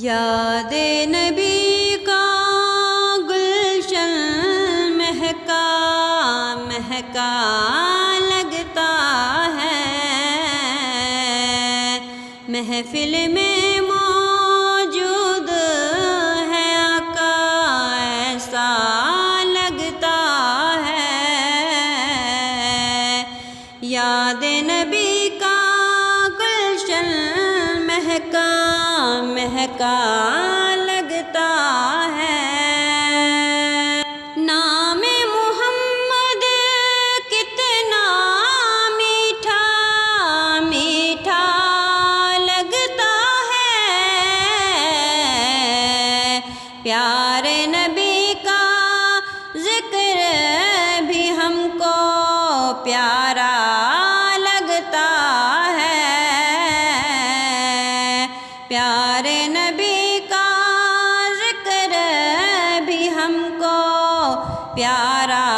یاد نبی کا گلشن مہکا مہکا لگتا ہے، محفل میں موجود ہے آقا ایسا لگتا ہے۔ یاد نبی کا گلشن مہکا مہکا لگتا ہے۔ نام محمد کتنا میٹھا میٹھا لگتا ہے، پیارے نبی کا ذکر بھی ہم کو پیارا لگتا ہے، پیارے نبی کا ذکر بھی ہم کو پیارا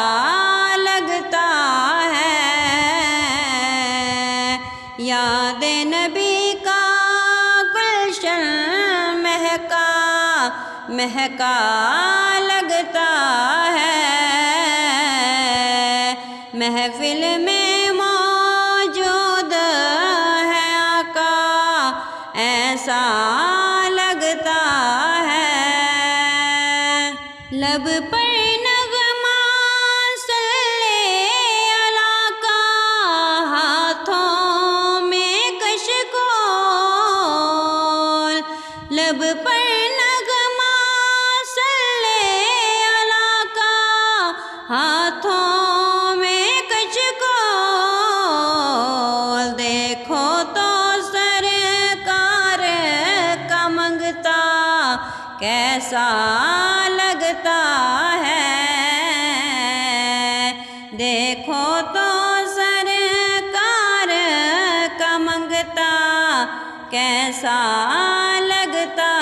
لگتا ہے۔ یاد نبی کا گلشن مہکا مہکا لگتا ہے، محفل میں موجود ہے آقا ایسا لگتا ہے۔ لب پر نغمہ صلی اللہ کا، ہاتھوں میں کشکول، لب پر نغمہ صلی اللہ کا، ہاتھوں میں کشکول، دیکھو تو سرکار کا منگتا کیسا لگتا ہے، دیکھو تو سرکار کا منگتا کیسا لگتا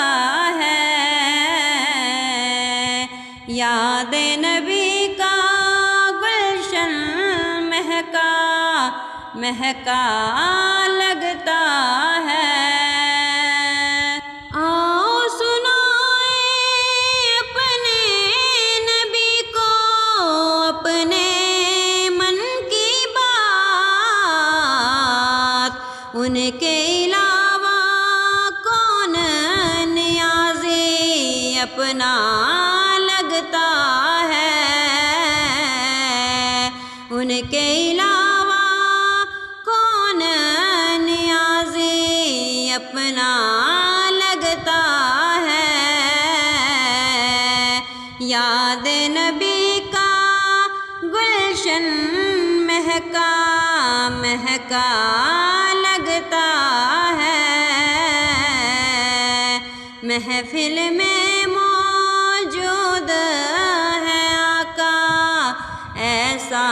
ہے۔ یاد نبی کا گلشن مہکا مہکا لگتا ہے۔ ان کے علاوہ کون نیازی اپنا لگتا ہے، ان کے علاوہ کون نیازی اپنا لگتا ہے۔ یاد نبی کا گلشن مہکا مہکا لگتا ہے، محفل میں موجود ہے آقا ایسا